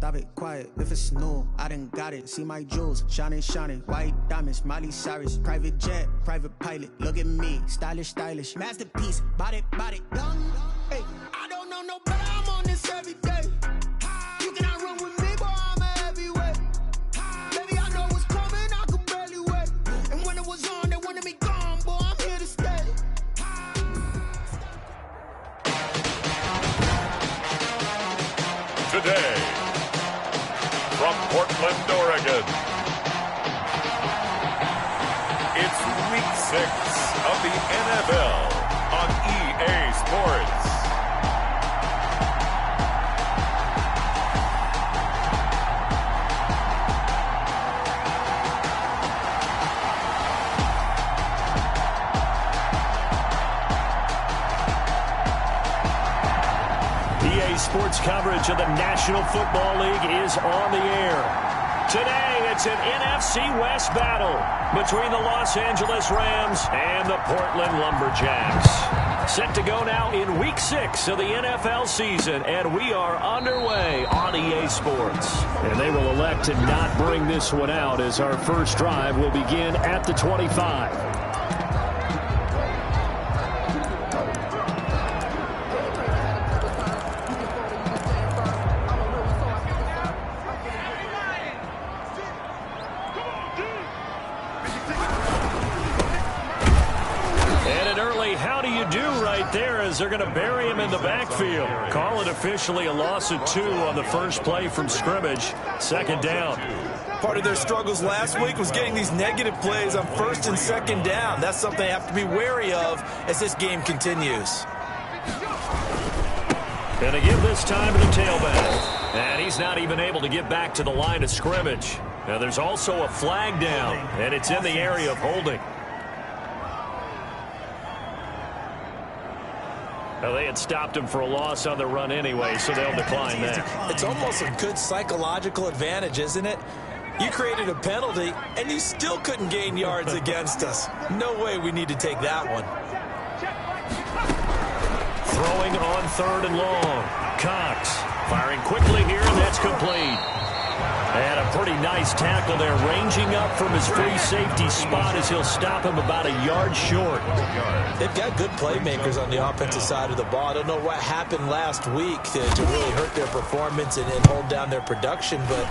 stop it, quiet. If it's new, I done got it. See my jewels, shining, shining. White diamonds, Miley Cyrus. Private jet, private pilot. Look at me, stylish, stylish. Masterpiece, body, body. Hey, I don't know no better. I'm on this every day. You cannot run with me, boy. I'm a heavyweight. Baby, I know what's coming. I could barely wait. And when it was on, they wanted me gone, boy. I'm here to stay. Today, from Portland, Oregon, it's Week 6 of the NFL on EA Sports. Sports coverage of the National Football League is on the air. Today, it's an NFC West battle between the Los Angeles Rams and the Portland Lumberjacks. Set to go now in Week 6 of the NFL season, and we are underway on EA Sports. And they will elect to not bring this one out as our first drive will begin at the 25. They're going to bury him in the backfield. Call it officially a loss of 2 on the first play from scrimmage. Second down. Part of their struggles last week was getting these negative plays on first and second down. That's something they have to be wary of as this game continues. Going to give this time to the tailback. And he's not even able to get back to the line of scrimmage. Now there's also a flag down, and it's in the area of holding. Well, they had stopped him for a loss on the run anyway, so they'll decline that. It's almost a good psychological advantage, isn't it? You created a penalty, and you still couldn't gain yards against us. No way we need to take that one. Throwing on 3rd and long. Cox firing quickly here, and that's complete. And a pretty nice tackle there, ranging up from his free safety spot as he'll stop him about a yard short. They've got good playmakers on the offensive side of the ball. I don't know what happened last week to really hurt their performance and hold down their production, but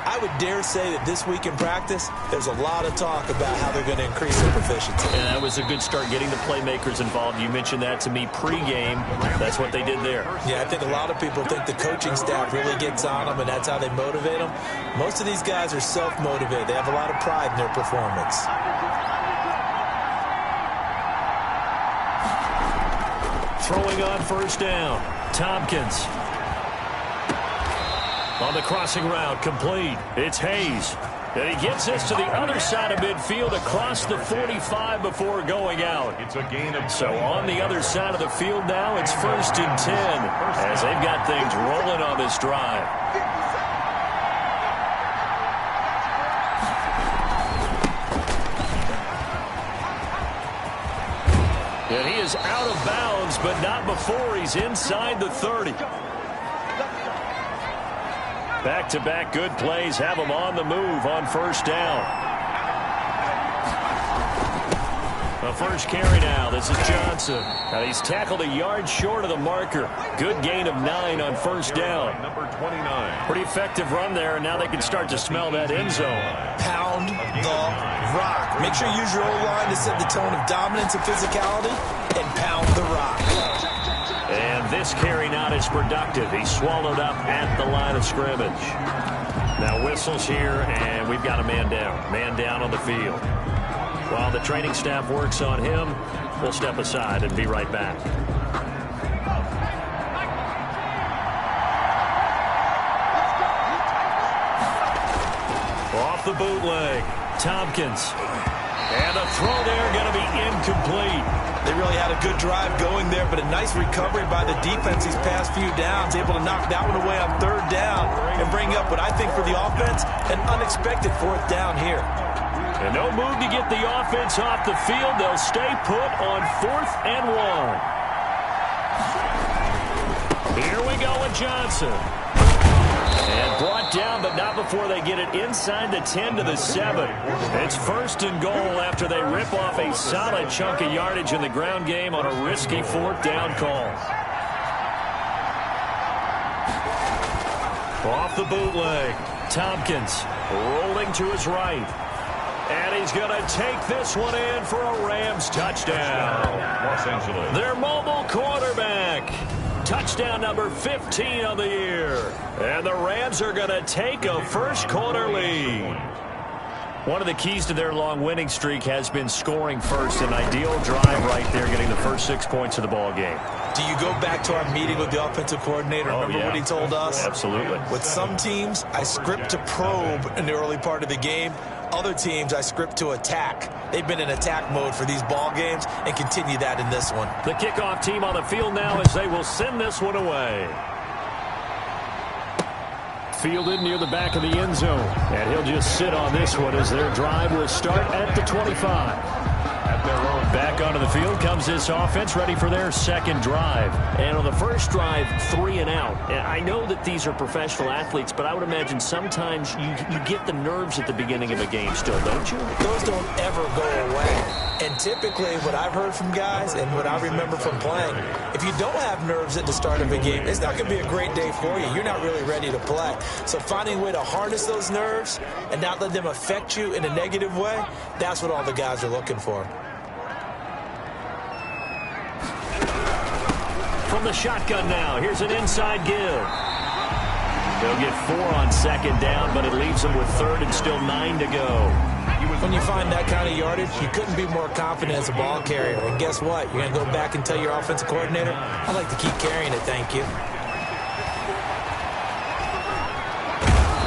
I would dare say that this week in practice, there's a lot of talk about how they're going to increase their proficiency. And that was a good start getting the playmakers involved. You mentioned that to me pregame. That's what they did there. Yeah, I think a lot of people think the coaching staff really gets on them, and that's how they motivate them. Most of these guys are self-motivated. They have a lot of pride in their performance. Throwing on first down. Tompkins. On the crossing route, complete. It's Hayes. And he gets this to the other side of midfield across the 45 before going out. It's a gain of so on the other side of the field now, it's 1st and 10 as they've got things rolling on this drive. And he is out of bounds, but not before he's inside the 30. Back-to-back good plays have him on the move on first down. The first carry now. This is Johnson. Now he's tackled a yard short of the marker. Good gain of 9 on first down. Number 29. Pretty effective run there, and now they can start to smell that end zone. Pound the rock. Make sure you use your O-line to set the tone of dominance and physicality, and pound the rock. And this carry not as productive. He's swallowed up at the line of scrimmage. Now whistles here, and we've got a man down. Man down on the field. While the training staff works on him, we'll step aside and be right back. Off the bootleg. Tompkins. And the throw there going to be incomplete. They really had a good drive going there, but a nice recovery by the defense these past few downs, able to knock that one away on 3rd down and bring up what I think for the offense, an unexpected 4th down here. And no move to get the offense off the field. They'll stay put on 4th and 1. Here we go with Johnson. And brought down, but not before they get it inside the 10 to the 7. It's 1st and goal after they rip off a solid chunk of yardage in the ground game on a risky 4th down call. Off the bootleg, Tompkins rolling to his right. And he's going to take this one in for a Rams touchdown. Los Angeles. Their mobile quarterback. Touchdown number 15 of the year. And the Rams are going to take a first-quarter lead. One of the keys to their long winning streak has been scoring first. An ideal drive right there, getting the first 6 points of the ball game. Do you go back to our meeting with the offensive coordinator? Remember what he told us? Absolutely. With some teams, I script to probe in the early part of the game. Other teams, I script to attack. They've been in attack mode for these ball games and continue that in this one. The kickoff team on the field now as they will send this one away. Fielded near the back of the end zone. And he'll just sit on this one as their drive will start at the 25. Back onto the field comes this offense, ready for their second drive. And on the first drive, 3 and out. And I know that these are professional athletes, but I would imagine sometimes you get the nerves at the beginning of a game still, don't you? Those don't ever go away. And typically what I've heard from guys and what I remember from playing, if you don't have nerves at the start of a game, it's not going to be a great day for you. You're not really ready to play. So finding a way to harness those nerves and not let them affect you in a negative way, that's what all the guys are looking for. From the shotgun now, here's an inside give. They'll get 4 on 2nd down, but it leaves them with 3rd and still 9 to go. When you find that kind of yardage, you couldn't be more confident as a ball carrier. And guess what? You're going to go back and tell your offensive coordinator, I'd like to keep carrying it, thank you.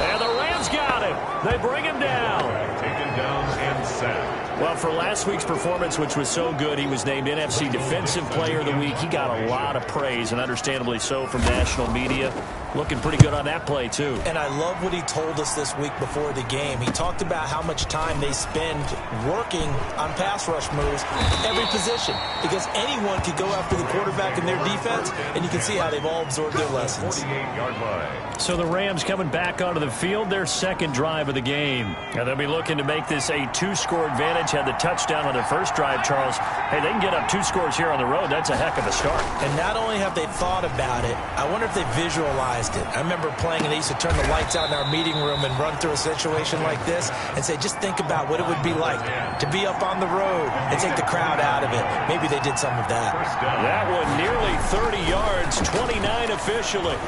And the Rams got him. They bring him down. Taken down and sacked. Well, for last week's performance, which was so good, he was named NFC Defensive Player of the Week. He got a lot of praise, and understandably so, from national media. Looking pretty good on that play, too. And I love what he told us this week before the game. He talked about how much time they spend working on pass rush moves every position, because anyone could go after the quarterback in their defense, and you can see how they've all absorbed their lessons. 48-yard line. So the Rams coming back onto the field, their second drive of the game. And they'll be looking to make this a 2-score advantage. Had the touchdown on their first drive, Charles. Hey, they can get up 2 scores here on the road. That's a heck of a start. And not only have they thought about it, I wonder if they visualized it. I remember playing, and they used to turn the lights out in our meeting room and run through a situation like this and say, just think about what it would be like to be up on the road and take the crowd out of it. Maybe they did some of that. That one nearly 30 yards, 29 officially.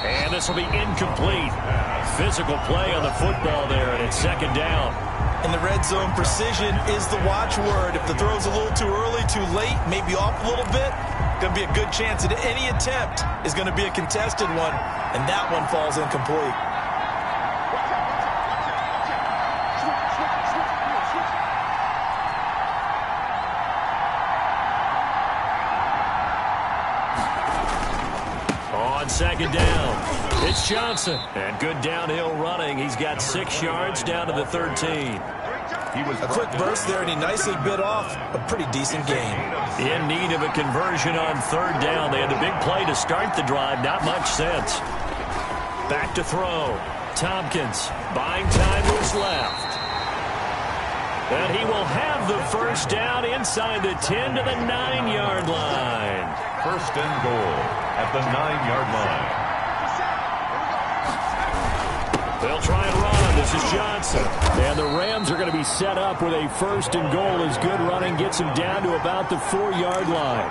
And this will be incomplete. Physical play on the football there, and it's 2nd down. In the red zone, precision is the watchword. If the throw's a little too early, too late, maybe off a little bit, going to be a good chance that any attempt is going to be a contested one, and that one falls incomplete. On 2nd down, it's Johnson. And good downhill running. He's got 6 yards down to the 13. A quick burst there, and he nicely bit off a pretty decent gain. In need of a conversion on 3rd down. They had the big play to start the drive. Not much sense. Back to throw. Tompkins. Buying time was left. And he will have the first down inside the 10 to the 9-yard line. 1st and goal at the 9-yard line. They'll try and run. This is Johnson. And the Rams are going to be set up with a 1st and goal as good running gets him down to about the 4-yard line.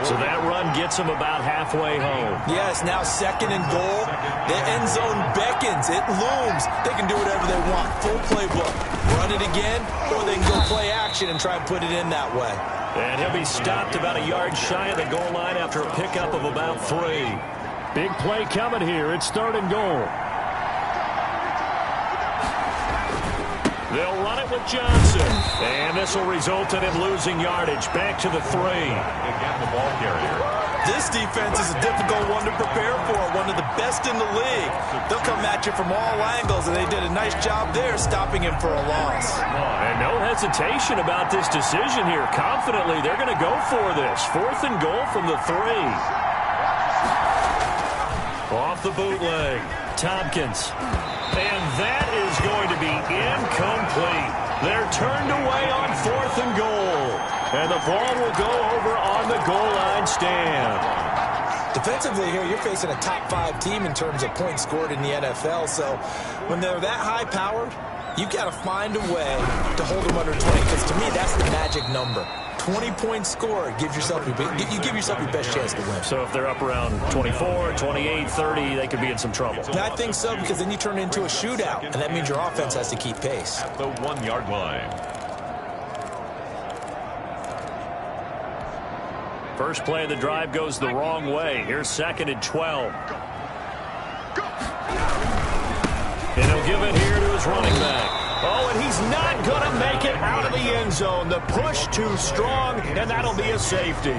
So that run gets him about halfway home. Yes, now 2nd and goal. The end zone beckons. It looms. They can do whatever they want. Full playbook. Run it again, or they can go play action and try and put it in that way. And he'll be stopped about a yard shy of the goal line after a pickup of about 3. Big play coming here. It's 3rd and goal. They'll run it with Johnson. And this will result in him losing yardage. Back to the 3. They got the ball carrier. This defense is a difficult one to prepare for, one of the best in the league. They'll come at you from all angles, and they did a nice job there stopping him for a loss. And no hesitation about this decision here. Confidently, they're going to go for this. 4th and goal from the 3. Off the bootleg. Tompkins. And that is going to be incomplete. They're turned away on 4th and goal. And the ball will go over on the goal line stand. Defensively here, you're facing a top 5 team in terms of points scored in the NFL. So when they're that high-powered, you've got to find a way to hold them under 20. Because to me, that's the magic number. 20 points scored gives yourself you give yourself your best chance to win. So if they're up around 24, 28, 30, they could be in some trouble. I think so, because then you turn it into a shootout, and that means your offense has to keep pace. At the 1-yard line. First play of the drive goes the wrong way. Here's 2nd and 12. And he'll give it here to his running back. Oh, and he's not going to make it out of the end zone. The push too strong, and that'll be a safety.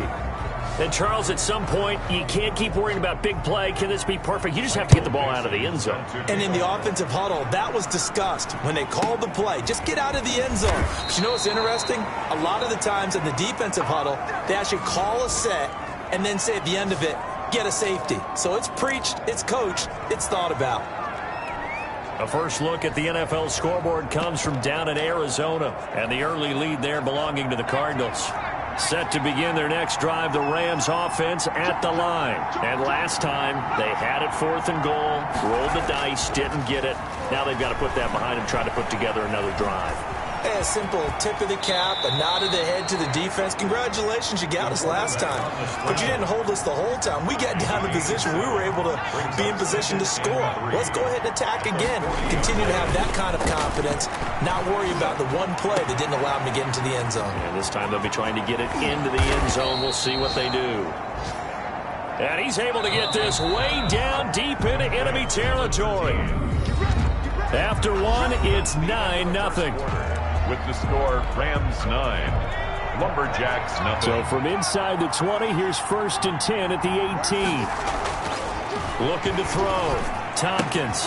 And, Charles, at some point, you can't keep worrying about big play. Can this be perfect? You just have to get the ball out of the end zone. And in the offensive huddle, that was discussed when they called the play. Just get out of the end zone. But you know what's interesting? A lot of the times in the defensive huddle, they actually call a set and then say at the end of it, get a safety. So it's preached, it's coached, it's thought about. A first look at the NFL scoreboard comes from down in Arizona, and the early lead there belonging to the Cardinals. Set to begin their next drive, the Rams offense at the line. And last time, they had it 4th and goal, rolled the dice, didn't get it. Now they've got to put that behind them, try to put together another drive. A simple tip of the cap, a nod of the head to the defense. Congratulations, you got us last time. But you didn't hold us the whole time. We got down to position. We were able to be in position to score. Let's go ahead and attack again. Continue to have that kind of confidence, not worry about the one play that didn't allow them to get into the end zone. And this time they'll be trying to get it into the end zone. We'll see what they do. And he's able to get this way down deep into enemy territory. After one, it's 9-0. With the score, Rams 9, Lumberjacks 0. So from inside the 20, here's 1st and 10 at the 18. Looking to throw. Tompkins.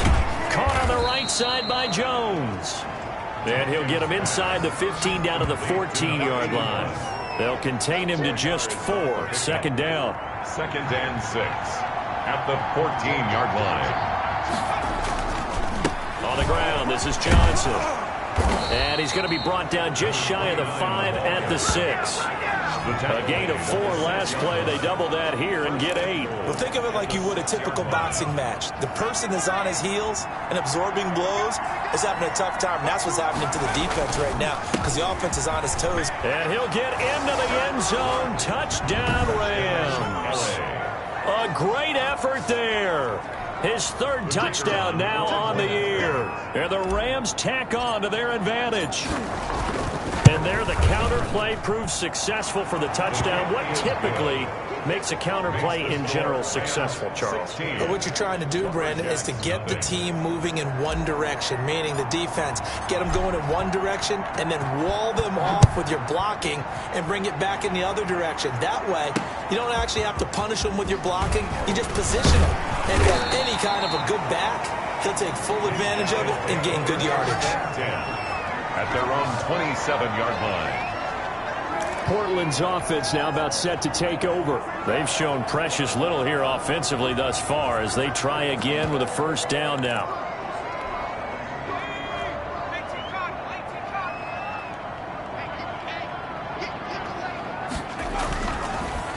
Caught on the right side by Jones. And he'll get him inside the 15 down to the 14-yard line. They'll contain him to just 4. 2nd down. 2nd and 6 at the 14-yard line. On the ground, this is Johnson. And he's going to be brought down just shy of the 5 at the 6. A gain of 4 last play. They double that here and get 8. Well, think of it like you would a typical boxing match. The person is on his heels and absorbing blows is having a tough time. And that's what's happening to the defense right now because the offense is on his toes. And he'll get into the end zone. Touchdown, Rams. A great effort there. His 3rd touchdown now on the year. And the Rams tack on to their advantage. And there the counter play proves successful for the touchdown. What typically makes a counter play in general successful, Charles? But what you're trying to do, Brandon, is to get the team moving in one direction, meaning the defense. Get them going in one direction and then wall them off with your blocking and bring it back in the other direction. That way, you don't actually have to punish them with your blocking. You just position them. And if you have any kind of a good back, he'll take full advantage of it and gain good yardage. At their own 27-yard line. Portland's offense now about set to take over. They've shown precious little here offensively thus far as they try again with a 1st down now.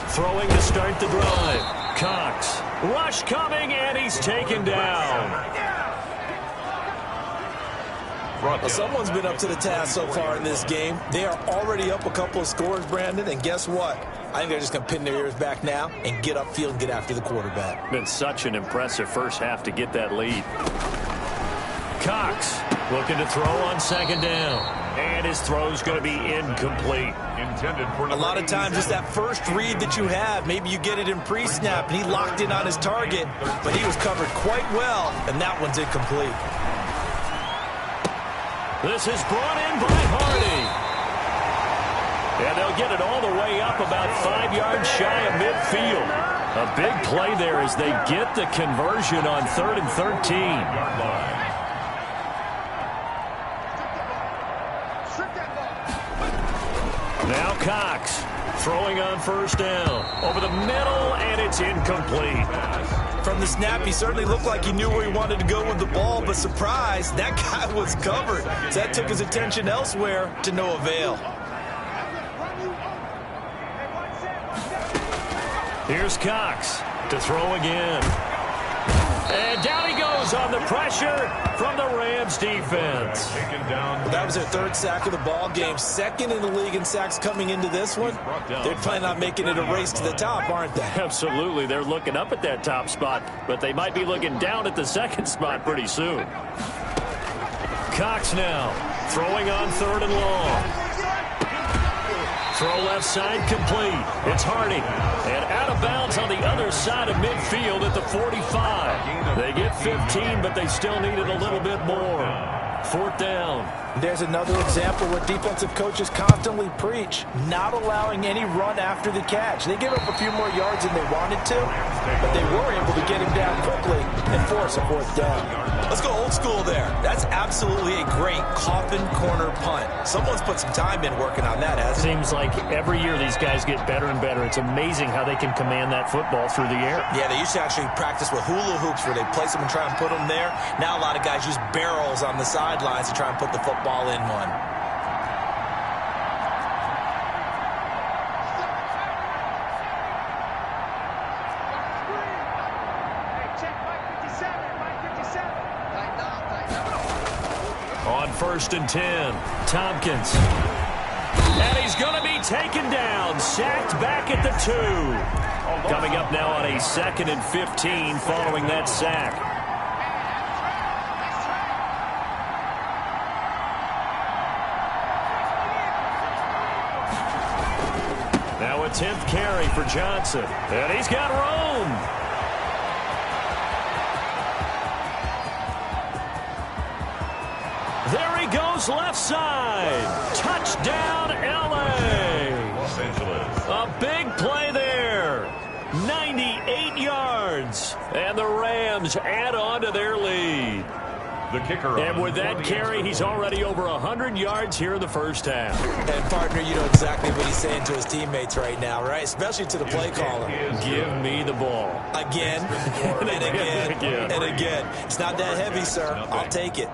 Throwing to start the drive. Cox. Rush coming, and he's taken down. Well, someone's been up to the task so far in this game. They are already up a couple of scores, Brandon, and guess what? I think they're just going to pin their ears back now and get upfield and get after the quarterback. Been such an impressive first half to get that lead. Cox looking to throw on 2nd down. And his throw's going to be incomplete. Intended for a lot of times it's that first read that you have. Maybe you get it in pre-snap, and he locked in on his target, but he was covered quite well, and that one's incomplete. This is brought in by Hardy. And they'll get it all the way up about 5 yards shy of midfield. A big play there as they get the conversion on 3rd and 13. Now Cox throwing on 1st down. Over the middle, and it's incomplete. From the snap, he certainly looked like he knew where he wanted to go with the ball, but surprise, that guy was covered. So that took his attention elsewhere to no avail. Here's Cox to throw again. And down he goes on the pressure from the Rams defense. That was their third sack of the ball game. Second in the league in sacks coming into this one. They're planning on making it a race to the top, aren't they? Absolutely. They're looking up at that top spot, but they might be looking down at the second spot pretty soon. Cox now throwing on 3rd and long. Throw left side complete. It's Harding. And out of bounds on the other side of midfield at the 45. They get 15, but they still needed a little bit more. 4th down. There's another example where defensive coaches constantly preach, not allowing any run after the catch. They give up a few more yards than they wanted to, but they were able to get him down quickly and force a 4th down. Let's go old school there. That's absolutely a great coffin corner punt. Someone's put some time in working on that, hasn't it? Seems like every year these guys get better and better. It's amazing how they can command that football through the air. Yeah, they used to actually practice with hula hoops where they place them and try and put them there. Now a lot of guys use barrels on the sidelines to try and put the football in one. On 1st and 10, Tompkins. And he's going to be taken down, sacked back at the 2. Coming up now on a 2nd and 15 following that sack. Now a 10th carry for Johnson. And he's got Rome. There he goes left side. Touchdown, L.A. Los Angeles. A big play there. 98 yards. And the Rams add on to their lead. The kicker. And with that carry, he's already over 100 yards here in the first half. And, partner, you know exactly what he's saying to his teammates right now, right? Especially to the play caller. Give me the ball. Again, and again, and again. It's not that heavy, sir. I'll take it.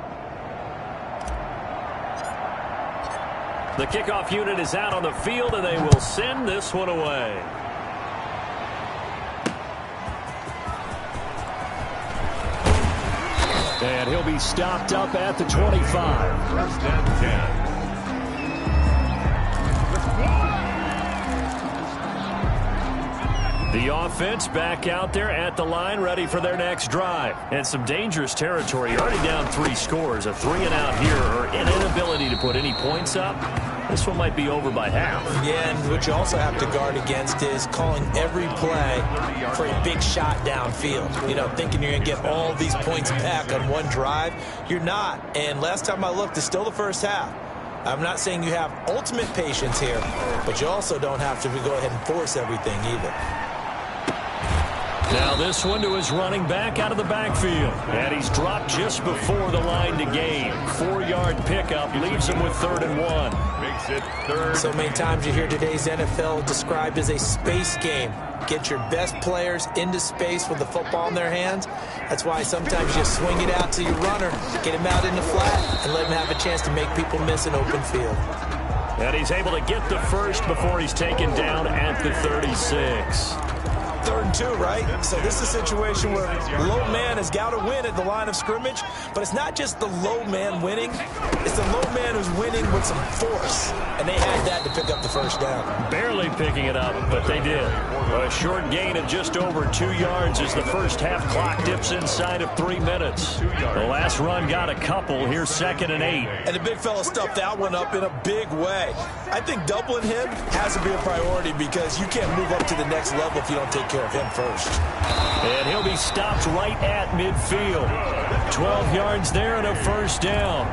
The kickoff unit is out on the field, and they will send this one away. And he'll be stopped up at the 25. 1st and 10. The offense back out there at the line, ready for their next drive. And some dangerous territory. You're already down 3 scores. A 3-and-out here, or an inability to put any points up. This one might be over by half. Yeah, and what you also have to guard against is calling every play for a big shot downfield. You know, thinking you're going to get all these points back on one drive. You're not. And last time I looked, it's still the first half. I'm not saying you have ultimate patience here, but you also don't have to go ahead and force everything either. Now this one to his running back out of the backfield. And he's dropped just before the line to gain. 4-yard pickup leaves him with 3rd and 1. Makes it 3rd. So many times you hear today's NFL described as a space game. Get your best players into space with the football in their hands. That's why sometimes you swing it out to your runner, get him out in the flat, and let him have a chance to make people miss an open field. And he's able to get the first before he's taken down at the 36. 3rd and 2, right? So this is a situation where low man has got to win at the line of scrimmage, but it's not just the low man winning. It's the low man who's winning with some force, and they had that to pick up the first down. Barely picking it up, but they did. A short gain of just over 2 yards as the first half clock dips inside of 3 minutes. The last run got a couple. Here's 2nd and 8. And the big fella stuffed that one up in a big way. I think doubling him has to be a priority because you can't move up to the next level if you don't take care of him first. And he'll be stopped right at midfield. 12 yards there and a first down.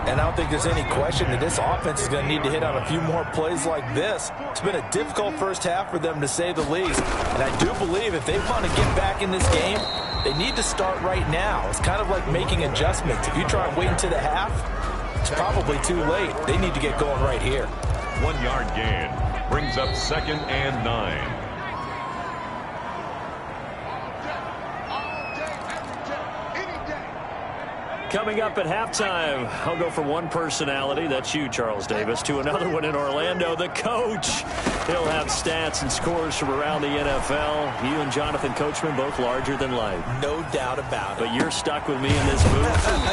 And I don't think there's any question that this offense is going to need to hit on a few more plays like this. It's been a difficult first half for them, to say the least. And I do believe if they want to get back in this game, they need to start right now. It's kind of like making adjustments. If you try and wait until the half, it's probably too late. They need to get going right here. 1-yard gain brings up 2nd and 9. Coming up at halftime, I'll go from one personality, that's you, Charles Davis, to another one in Orlando, the coach. He'll have stats and scores from around the NFL. You and Jonathan Coachman, both larger than life. No doubt about it. But you're stuck with me in this booth,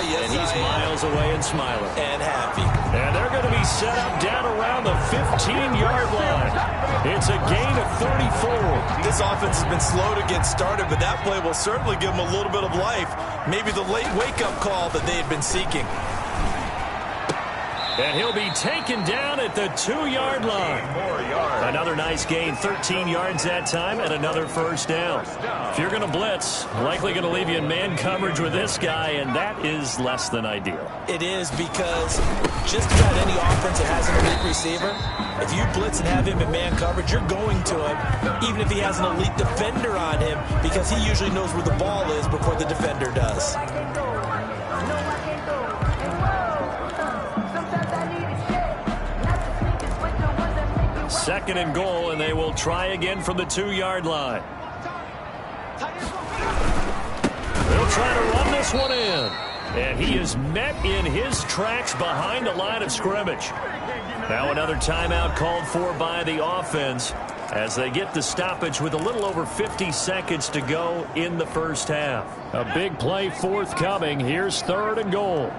Yes, and he's miles away and smiling. And happy. And they're going to be set up down around the 15-yard line. It's a gain of 34. This offense has been slow to get started, but that play will certainly give them a little bit of life. Maybe the late wake-up call that they had been seeking. And he'll be taken down at the 2-yard line. Another nice gain, 13 yards that time, and another first down. If you're going to blitz, likely going to leave you in man coverage with this guy, and that is less than ideal. It is, because just about any offense that has an elite receiver, if you blitz and have him in man coverage, you're going to him, even if he has an elite defender on him, because he usually knows where the ball is before the defender does. Second and goal, and they will try again from the 2-yard line. They'll try to run this one in. And he is met in his tracks behind the line of scrimmage. Now another timeout called for by the offense as they get the stoppage with a little over 50 seconds to go in the first half. A big play forthcoming. Here's third and goal.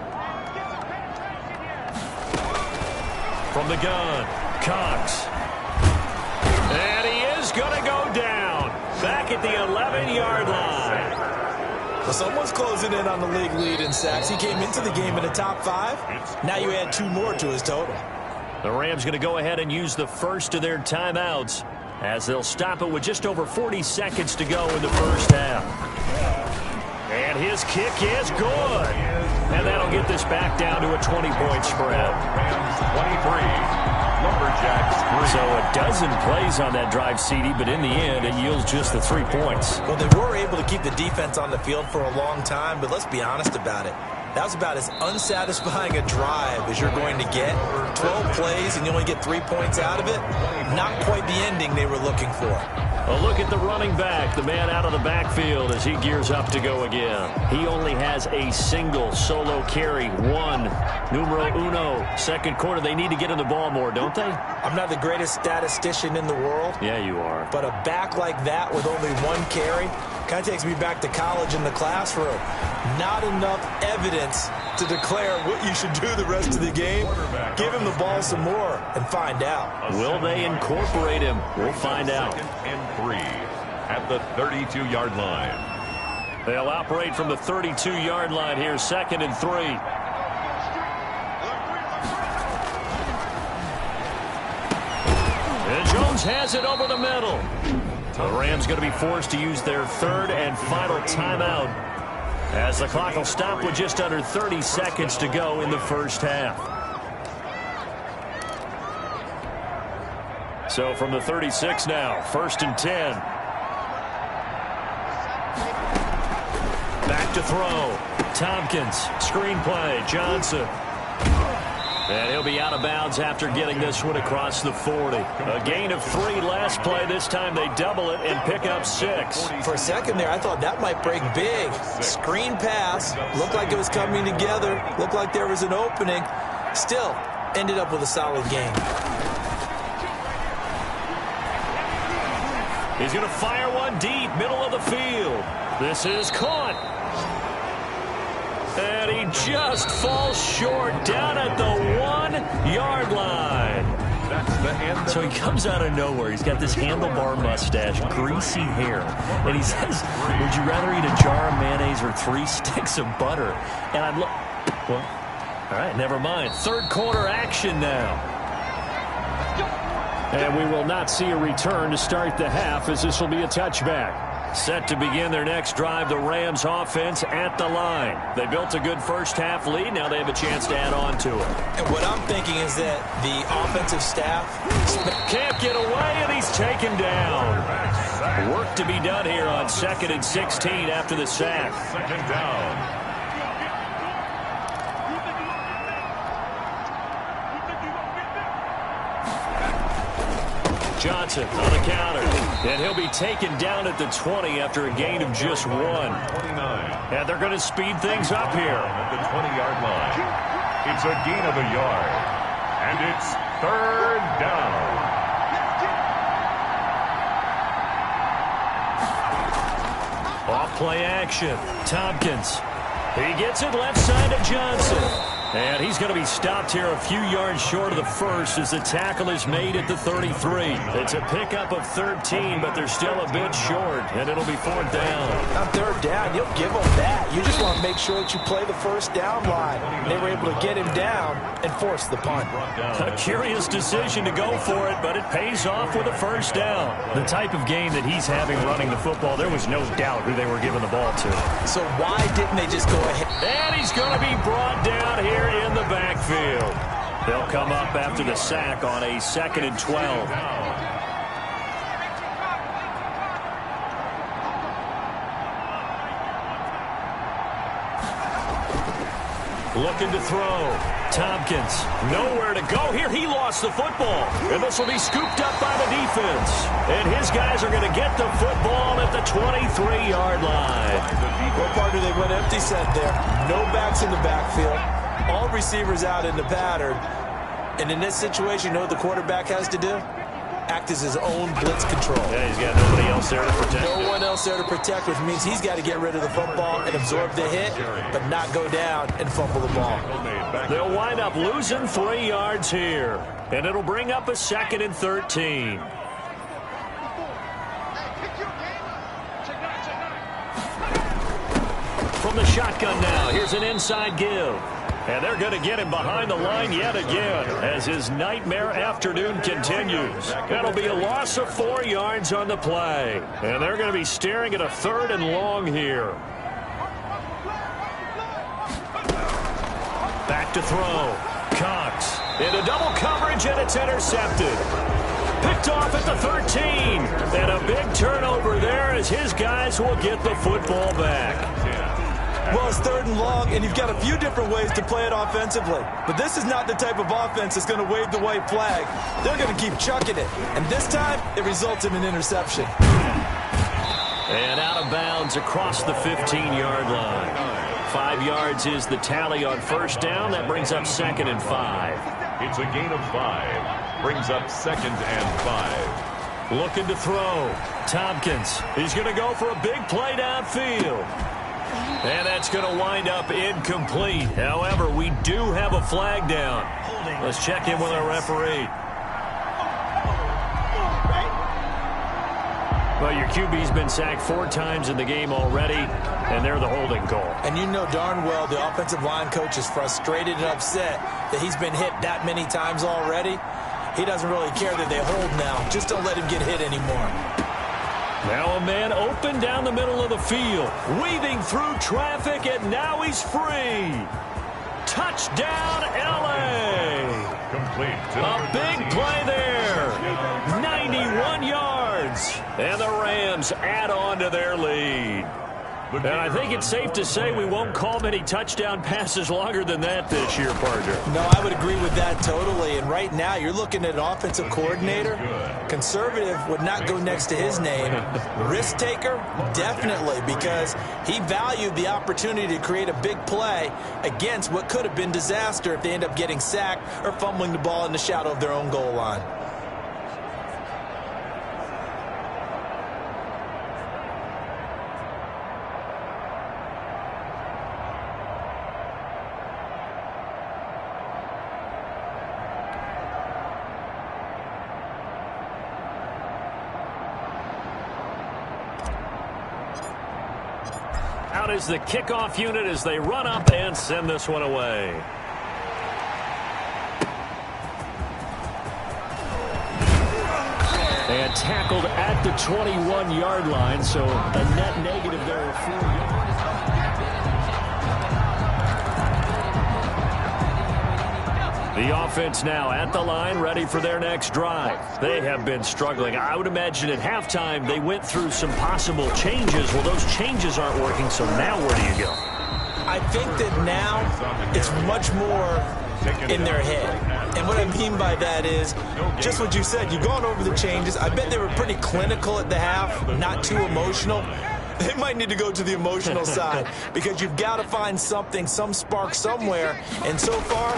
From the gun, Cox. And he is going to go down. Back at the 11-yard line. Well, someone's closing in on the league lead in sacks. He came into the game in the top 5. Now you add 2 more to his total. The Rams going to go ahead and use the first of their timeouts as they'll stop it with just over 40 seconds to go in the first half. And his kick is good. And that'll get this back down to a 20-point spread. Rams 23. Lumberjacks 3. So a dozen plays on that drive, CD, but in the end, it yields just the 3 points. Well, they were able to keep the defense on the field for a long time, but let's be honest about it. That was about as unsatisfying a drive as you're going to get. 12 plays and you only get 3 points out of it. Not quite the ending they were looking for. A look at the running back, the man out of the backfield as he gears up to go again. He only has a single solo carry, 1, numero uno, second quarter. They need to get in the ball more, don't they? I'm not the greatest statistician in the world. Yeah, you are. But a back like that with only 1 carry kind of takes me back to college in the classroom. Not enough evidence to declare what you should do the rest of the game. Give him the ball some more and find out. Will they incorporate him? We'll find out. 2nd and 3 at the 32-yard line. They'll operate from the 32-yard line here, 2nd and 3. And Jones has it over the middle. The Rams going to be forced to use their 3rd and final timeout as the clock will stop with just under 30 seconds to go in the first half. So from the 36 now, 1st and 10. Back to throw. Tompkins, screenplay, Johnson. And he'll be out of bounds after getting this one across the 40. A gain of 3 last play. This time they double it and pick up 6. For a second there, I thought that might break big. Screen pass. Looked like it was coming together. Looked like there was an opening. Still, ended up with a solid game. He's going to fire one deep, middle of the field. This is caught. And he just falls short down at the 1-yard line. That's the end. So he comes out of nowhere. He's got this handlebar mustache, greasy hair. And he says, would you rather eat a jar of mayonnaise or 3 sticks of butter? And I'm like, well, all right, never mind. 3rd quarter action now. And we will not see a return to start the half as this will be a touchback. Set to begin their next drive, the Rams offense at the line. They built a good first half lead. Now they have a chance to add on to it. And what I'm thinking is that the offensive staff can't get away, and he's taken down. Work to be done here on 2nd and 16 after the sack. 2nd down. Johnson on the counter. And he'll be taken down at the 20 after a gain of just 1. 29. And they're going to speed things up here. At the 20-yard line. It's a gain of a yard. And it's 3rd down. Off play action. Tompkins. He gets it left side to Johnson. And he's going to be stopped here a few yards short of the first as the tackle is made at the 33. It's a pickup of 13, but they're still a bit short, and it'll be 4th down. On 3rd down, you'll give them that. You just want to make sure that you play the first down line. They were able to get him down and force the punt. A curious decision to go for it, but it pays off with a 1st down. The type of game that he's having running the football, there was no doubt who they were giving the ball to. So why didn't they just go ahead? And he's going to be brought down here in the backfield. They'll come up after the sack on a 2nd and 12. Looking to throw. Tompkins, nowhere to go here. He lost the football. And this will be scooped up by the defense. And his guys are going to get the football at the 23-yard line. What partner they went empty set there. No backs in the backfield. All receivers out in the pattern. And in this situation, you know what the quarterback has to do? Act as his own blitz control. Yeah, he's got nobody else there to protect. No one else there to protect, which means he's got to get rid of the football and absorb the hit, but not go down and fumble the ball. They'll wind up losing 3 yards here. And it'll bring up a 2nd and 13. From the shotgun now, here's an inside give. And they're going to get him behind the line yet again as his nightmare afternoon continues. That'll be a loss of 4 yards on the play. And they're going to be staring at a 3rd and long here. Back to throw. Cox into double coverage, and it's intercepted. Picked off at the 13. And a big turnover there as his guys will get the football back. Well, it's 3rd and long, and you've got a few different ways to play it offensively. But this is not the type of offense that's going to wave the white flag. They're going to keep chucking it. And this time, it results in an interception. And out of bounds across the 15-yard line. 5 yards is the tally on 1st down. That brings up 2nd and 5. It's a gain of 5. Brings up 2nd and 5. Looking to throw. Tompkins. He's going to go for a big play downfield. And that's going to wind up incomplete. However, we do have a flag down. Let's check in with our referee. Well, your QB's been sacked 4 times in the game already, and they're the holding call. And you know darn well the offensive line coach is frustrated and upset that he's been hit that many times already. He doesn't really care that they hold now. Just don't let him get hit anymore. Now a man open down the middle of the field, weaving through traffic, and now he's free. Touchdown, L.A. Complete. A big play there. 91 yards. And the Rams add on to their lead. And I think it's safe to say we won't call many touchdown passes longer than that this year, partner. No, I would agree with that totally. And right now, you're looking at an offensive coordinator. Conservative would not go next to his name. Risk taker, definitely, because he valued the opportunity to create a big play against what could have been disaster if they end up getting sacked or fumbling the ball in the shadow of their own goal line. Out is the kickoff unit as they run up and send this one away. And tackled at the 21-yard line, so a net negative there of 4 yards. The offense now at the line, ready for their next drive. They have been struggling. I would imagine at halftime they went through some possible changes. Well, those changes aren't working, so now where do you go? I think that now it's much more in their head. And what I mean by that is just what you said. You've gone over the changes. I bet they were pretty clinical at the half, not too emotional. They might need to go to the emotional side because you've got to find something, some spark somewhere. And so far,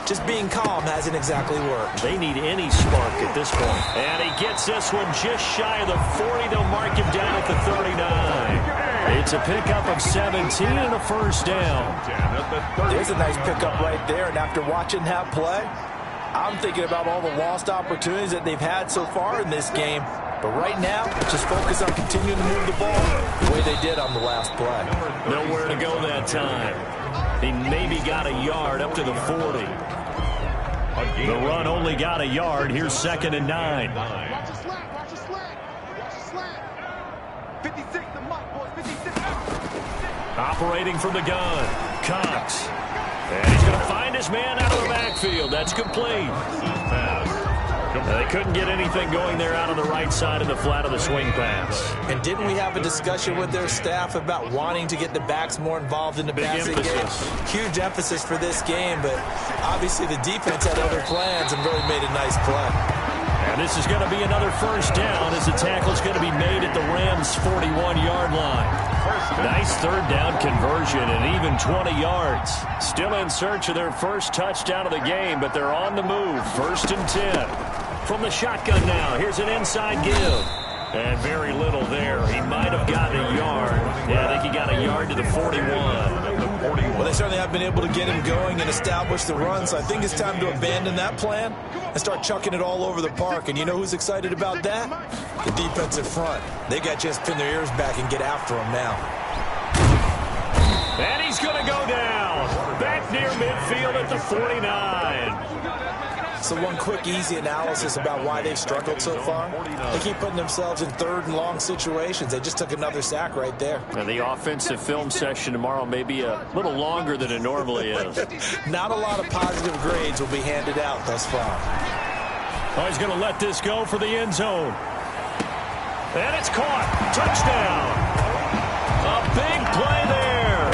just being calm hasn't exactly worked. They need any spark at this point. And he gets this one just shy of the 40. They'll mark him down at the 39. It's a pickup of 17 and a first down. There's a nice pickup right there. And after watching that play, I'm thinking about all the lost opportunities that they've had so far in this game. But right now, just focus on continuing to move the ball the way they did on the last play. Nowhere to go that time. He maybe got a yard up to the 40. The run only got a yard. Here's 2nd and 9. Watch the slant, watch the slant, watch the slant. 56, the mark, boys, 56. Operating from the gun, Cox. And he's going to find his man out of the backfield. That's complete. They couldn't get anything going there out on the right side of the flat of the swing pass. And didn't we have a discussion with their staff about wanting to get the backs more involved in the passing game? Huge emphasis for this game, but obviously the defense had other plans and really made a nice play. And this is going to be another first down as the tackle's going to be made at the Rams' 41-yard line. Nice third down conversion and even 20 yards. Still in search of their first touchdown of the game, but they're on the move. 1st and 10. From the shotgun now, here's an inside give. And very little there. He might have gotten a yard. Yeah, I think he got a yard to the 41. Well, they certainly have been able to get him going and establish the run, so I think it's time to abandon that plan and start chucking it all over the park. And you know who's excited about that? The defensive front. They got to just pin their ears back and get after him now. And he's going to go down. Back near midfield at the 49. So one quick, easy analysis about why they've struggled so far. They keep putting themselves in 3rd and long situations. They just took another sack right there. And the offensive film session tomorrow may be a little longer than it normally is. Not a lot of positive grades will be handed out thus far. Oh, he's going to let this go for the end zone. And it's caught. Touchdown. A big play there.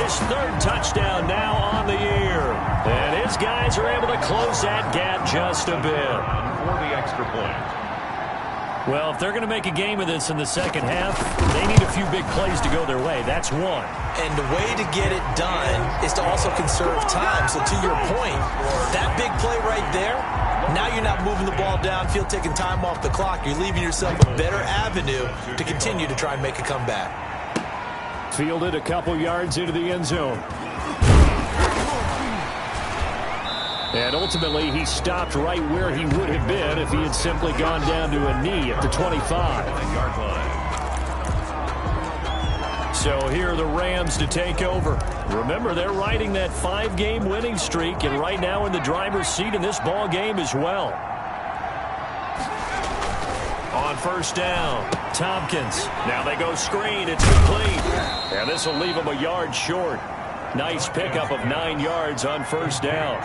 His 3rd touchdown now on the year. And his guys are able to close that gap just a bit. For the extra point. Well, if they're going to make a game of this in the second half, they need a few big plays to go their way. That's one. And the way to get it done is to also conserve time. So to your point, that big play right there, now you're not moving the ball downfield, taking time off the clock. You're leaving yourself a better avenue to continue to try and make a comeback. Fielded a couple yards into the end zone. And ultimately, he stopped right where he would have been if he had simply gone down to a knee at the 25. So here are the Rams to take over. Remember, they're riding that 5-game winning streak, and right now in the driver's seat in this ball game as well. On first down, Tompkins. Now they go screen. It's complete. And this will leave him a yard short. Nice pickup of 9 yards on first down.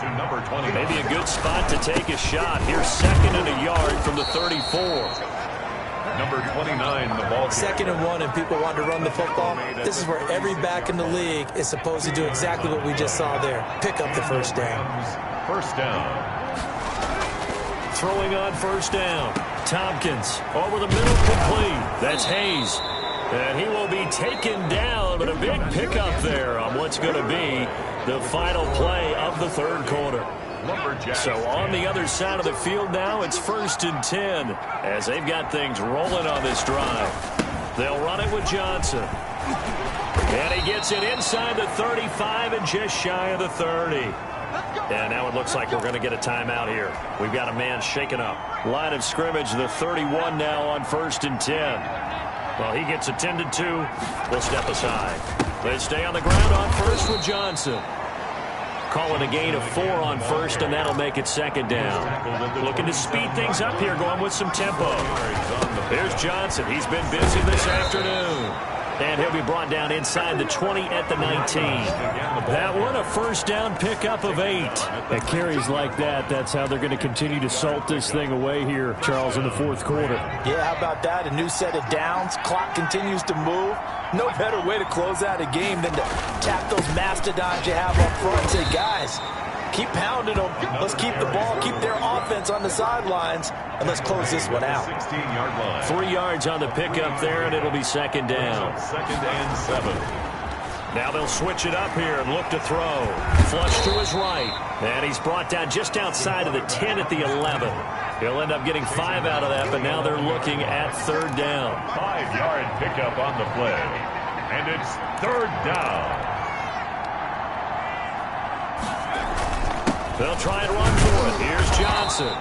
Maybe a good spot to take a shot. Here's 2nd and a yard from the 34. Number 29, the ball. 2nd and 1, and people want to run the football. This is where every back in the league is supposed to do exactly what we just saw there. Pick up the first down. First down. Throwing on first down. Tompkins over the middle, complete. That's Hayes. And he will be taken down, but a big pickup there on what's going to be the final play of the 3rd quarter. So on the other side of the field now, it's 1st and 10 as they've got things rolling on this drive. They'll run it with Johnson. And he gets it inside the 35 and just shy of the 30. And now it looks like we're going to get a timeout here. We've got a man shaken up. Line of scrimmage, the 31 now on 1st and 10. Well, he gets attended to. We'll step aside. They stay on the ground on first with Johnson. Calling a gain of 4 on first, and that'll make it 2nd down. Looking to speed things up here, going with some tempo. There's Johnson. He's been busy this afternoon. And he'll be brought down inside the 20 at the 19. That one, a first down pickup of 8. At carries like that, that's how they're going to continue to salt this thing away here, Charles, in the 4th quarter. Yeah, how about that? A new set of downs. Clock continues to move. No better way to close out a game than to tap those mastodons you have up front and say, guys, keep pounding them. Let's keep the ball, keep their offense on the sidelines, and let's close this one out. 16-yard line. 3 yards on the pickup there, and it'll be second down. Second and 7. Now they'll switch it up here and look to throw. Flush to his right. And he's brought down just outside of the 10 at the 11. He'll end up getting 5 out of that, but now they're looking at third down. 5-yard pickup on the play. And it's third down. They'll try and run for it. Here's Johnson.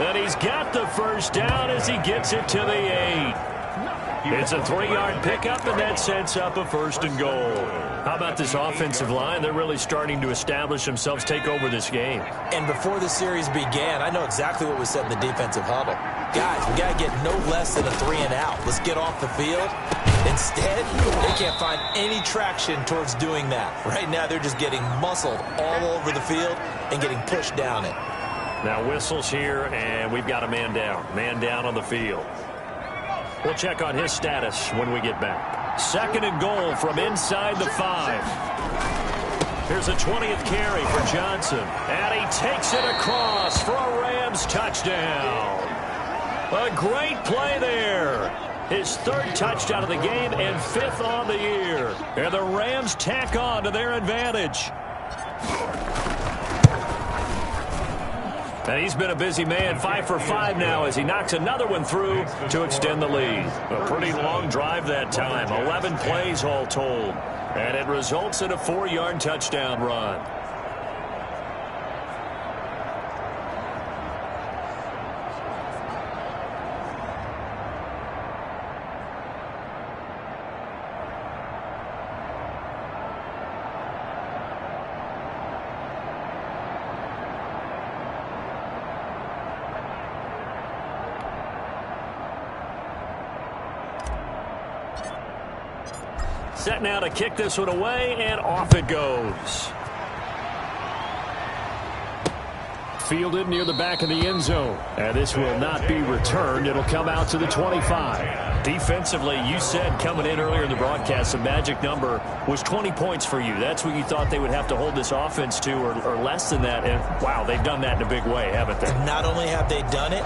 And he's got the first down as he gets it to the 8. It's a 3-yard pickup, and that sets up a first and goal. How about this offensive line? They're really starting to establish themselves, take over this game. And before the series began, I know exactly what was said in the defensive huddle. Guys, we got to get no less than a 3-and-out. Let's get off the field. Instead, they can't find any traction towards doing that. Right now, they're just getting muscled all over the field and getting pushed down it. Now whistles here, and we've got a man down. Man down on the field. We'll check on his status when we get back. Second and goal from inside the 5. Here's a 20th carry for Johnson. And he takes it across for a Rams touchdown. A great play there. His 3rd touchdown of the game and 5th on the year. And the Rams tack on to their advantage. And he's been a busy man, 5 for 5 now as he knocks another one through to extend the lead. A pretty long drive that time, 11 plays all told. And it results in a 4-yard touchdown run. Set now to kick this one away, and off it goes. Fielded near the back of the end zone. And this will not be returned. It'll come out to the 25. Defensively, you said coming in earlier in the broadcast, the magic number was 20 points for you. That's what you thought they would have to hold this offense to, or less than that. And, wow, they've done that in a big way, haven't they? And not only have they done it,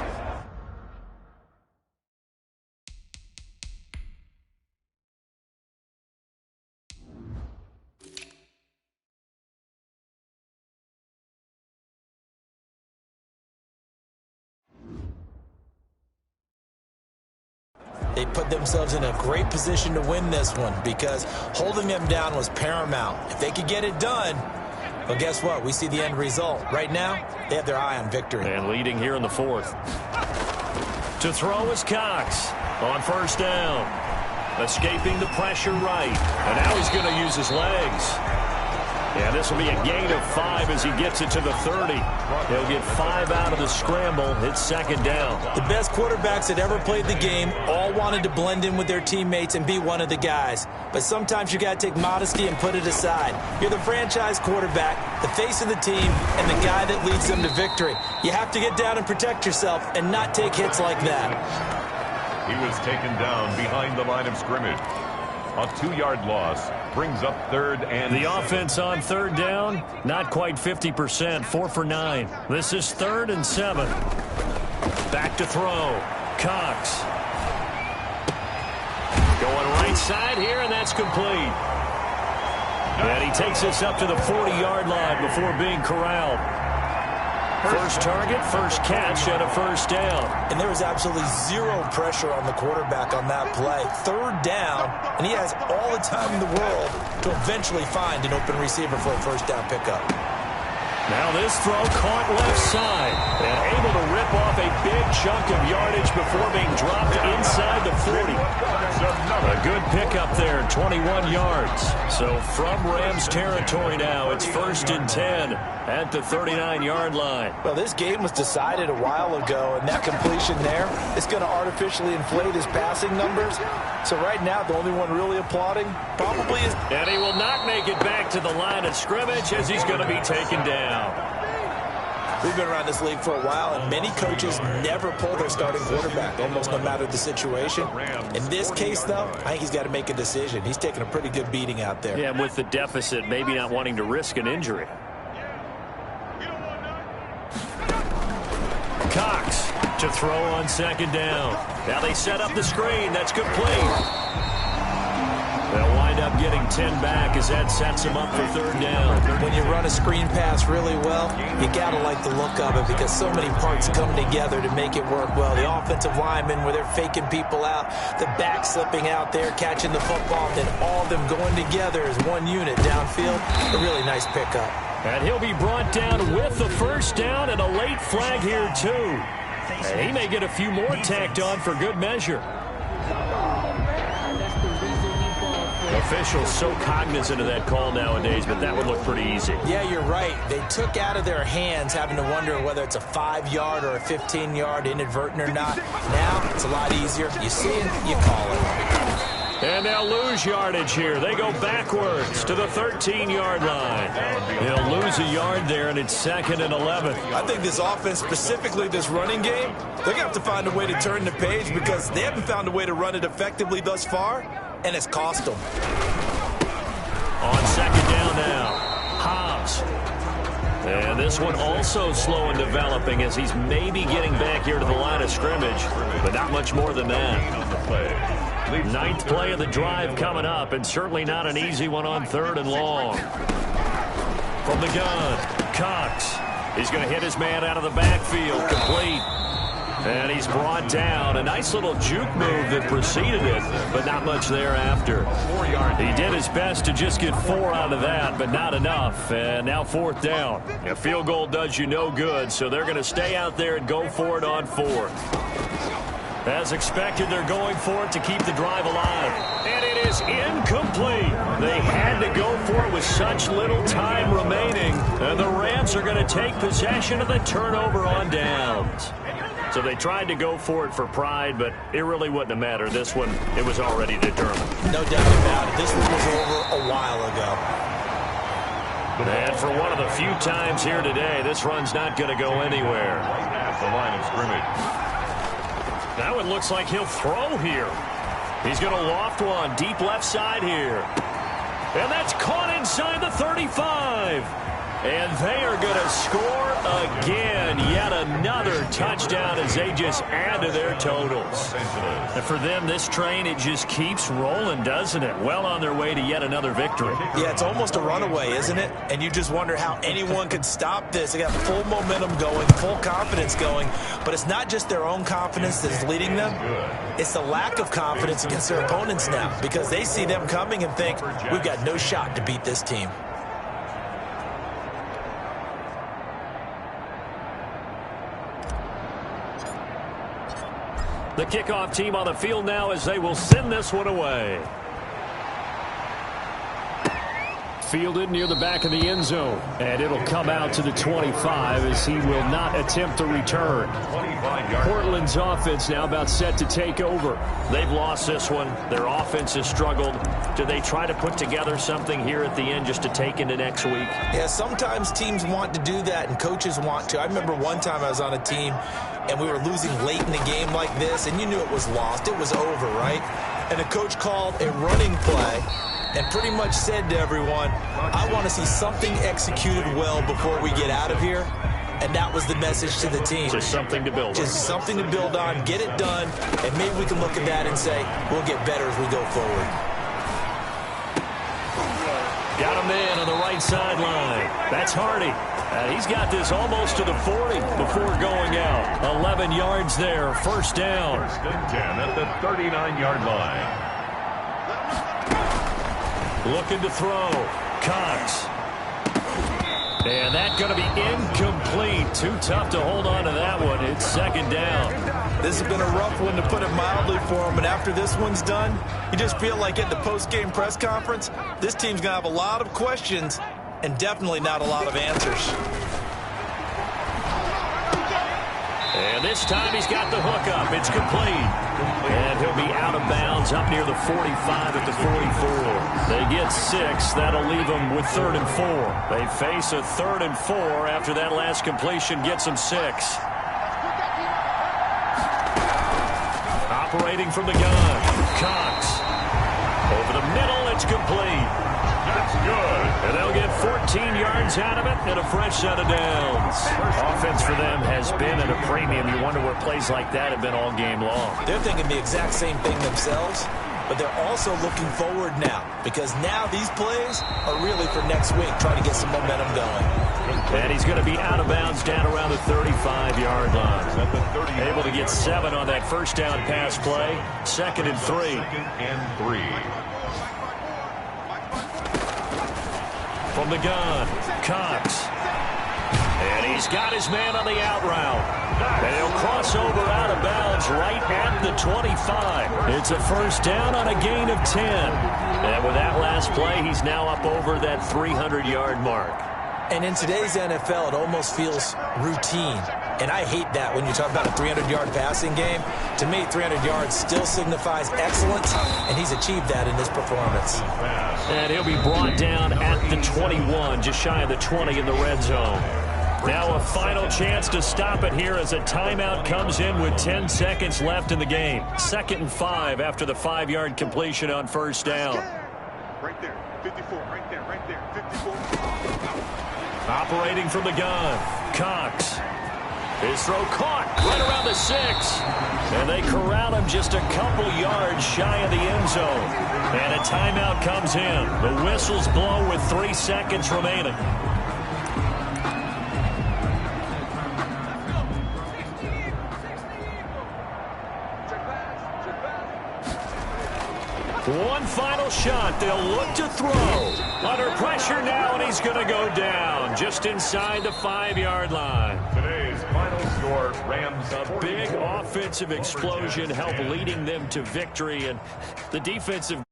they put themselves in a great position to win this one because holding them down was paramount. If they could get it done, well, guess what? We see the end result. Right now, they have their eye on victory. And leading here in the 4th. To throw is Cox on first down. Escaping the pressure right. And now he's going to use his legs. Yeah, this will be a gain of 5 as he gets it to the 30. He'll get 5 out of the scramble. It's second down. The best quarterbacks that ever played the game all wanted to blend in with their teammates and be one of the guys. But sometimes you got to take modesty and put it aside. You're the franchise quarterback, the face of the team, and the guy that leads them to victory. You have to get down and protect yourself and not take hits like that. He was taken down behind the line of scrimmage. A 2-yard loss brings up third and... The offense on third down, not quite 50%, 4 for 9. This is 3rd and 7. Back to throw. Cox. Going right side here, and that's complete. And he takes this up to the 40-yard line before being corralled. First target, first catch, and a first down. And there was absolutely zero pressure on the quarterback on that play. Third down, and he has all the time in the world to eventually find an open receiver for a first down pickup. Now this throw caught left side and able to rip off a big chunk of yardage before being dropped inside the 40. A good pickup there, 21 yards. So from Rams territory now, it's 1st and 10 at the 39-yard line. Well, this game was decided a while ago, and that completion there is going to artificially inflate his passing numbers. So right now, the only one really applauding probably is... And he will not make it back to the line of scrimmage as he's going to be taken down. We've been around this league for a while, and many coaches never pull their starting quarterback, almost no matter the situation. In this case, though, I think he's got to make a decision. He's taking a pretty good beating out there. Yeah, and with the deficit, maybe not wanting to risk an injury. Cox to throw on second down. Now they set up the screen. That's complete. They'll wind up getting 10 back as that sets them up for third down. When you run a screen pass really well, you got to like the look of it because so many parts come together to make it work well. The offensive linemen, where they're faking people out, the back slipping out there, catching the football, then all of them going together as one unit downfield. A really nice pickup. And he'll be brought down with the first down and a late flag here, too. And he may get a few more tacked on for good measure. Officials so cognizant of that call nowadays, but that would look pretty easy. Yeah, you're right. They took out of their hands having to wonder whether it's a 5-yard or a 15-yard inadvertent or not. Now it's a lot easier. You see it, you call it. And they'll lose yardage here. They go backwards to the 13-yard line. They'll lose a yard there, and it's 2nd and 11. I think this offense, specifically this running game, they're going to have to find a way to turn the page because they haven't found a way to run it effectively thus far, and it's cost them. On second down now, Hobbs. And this one also slow in developing as he's maybe getting back here to the line of scrimmage, but not much more than that. 9th play of the drive coming up, and certainly not an easy one on 3rd and long. From the gun, Cox. He's going to hit his man out of the backfield, complete. And he's brought down. A nice little juke move that preceded it, but not much thereafter. He did his best to just get 4 out of that, but not enough. And now 4th down. A field goal does you no good, so they're going to stay out there and go for it on 4th. As expected, they're going for it to keep the drive alive. And it is incomplete. They had to go for it with such little time remaining. And the Rams are going to take possession of the turnover on downs. So they tried to go for it for pride, but it really wouldn't have mattered. This one, it was already determined. No doubt about it. This one was over a while ago. And for one of the few times here today, this run's not going to go anywhere. At the line of scrimmage. Now it looks like he'll throw here. He's going to loft one deep left side here. And that's caught inside the 35. And they are going to score again. Yet another touchdown as they just add to their totals. And for them, this train, it just keeps rolling, doesn't it? Well on their way to yet another victory. Yeah, it's almost a runaway, isn't it? And you just wonder how anyone could stop this. They got full momentum going, full confidence going. But it's not just their own confidence that's leading them. It's the lack of confidence against their opponents now because they see them coming and think, we've got no shot to beat this team. The kickoff team on the field now as they will send this one away. Fielded near the back of the end zone. And it'll come out to the 25 as he will not attempt the return. Portland's offense now about set to take over. They've lost this one. Their offense has struggled. Do they try to put together something here at the end just to take into next week? Yeah, sometimes teams want to do that and coaches want to. I remember one time I was on a team and we were losing late in the game like this, and you knew it was lost. It was over, right? And the coach called a running play and pretty much said to everyone, I want to see something executed well before we get out of here. And that was the message to the team. Just something to build on. Just something to build on, get it done, and maybe we can look at that and say, we'll get better as we go forward. Got a man on the right sideline. That's Hardy. He's got this almost to the 40 before going out. 11 yards there, first down. 1st and 10 at the 39-yard line. Looking to throw. Cox. And that's going to be incomplete. Too tough to hold on to that one. It's 2nd down. This has been a rough one, to put it mildly, for him. But after this one's done, you just feel like at the post-game press conference, this team's going to have a lot of questions and definitely not a lot of answers. And this time he's got the hook up. It's complete. And he'll be out of bounds up near the 45 at the 44. They gets 6. That'll leave them with 3rd and 4. They face a 3rd and 4 after that last completion gets them 6. Operating from the gun, Cox. Over the middle, it's complete. That's good. And they'll get 14 yards out of it and a fresh set of downs. Offense for them has been at a premium. You wonder where plays like that have been all game long. They're thinking the exact same thing themselves, but they're also looking forward now, because now these plays are really for next week, trying to get some momentum going. And he's going to be out of bounds down around the 35-yard line. Able to get 7 on that first down pass play. 2nd and 3. 2nd and 3. From the gun, Cox. And he's got his man on the out route. And he'll cross over out of bounds right at the 25. It's a first down on a gain of 10. And with that last play, he's now up over that 300-yard mark. And in today's NFL, it almost feels routine. And I hate that when you talk about a 300-yard passing game. To me, 300 yards still signifies excellence, and he's achieved that in this performance. And he'll be brought down at the 21, just shy of the 20 in the red zone. Now a final chance to stop it here as a timeout comes in with 10 seconds left in the game. 2nd and 5 after the 5-yard completion on first down. Right there, 54, right there, 54. Operating from the gun, Cox. His throw caught right around the 6. And they corral him just a couple yards shy of the end zone. And a timeout comes in. The whistles blow with 3 seconds remaining. One final shot. They'll look to throw. Under pressure now, and he's going to go down just inside the 5-yard line. Today's final score, Rams. A big offensive explosion helped leading them to victory, and the defensive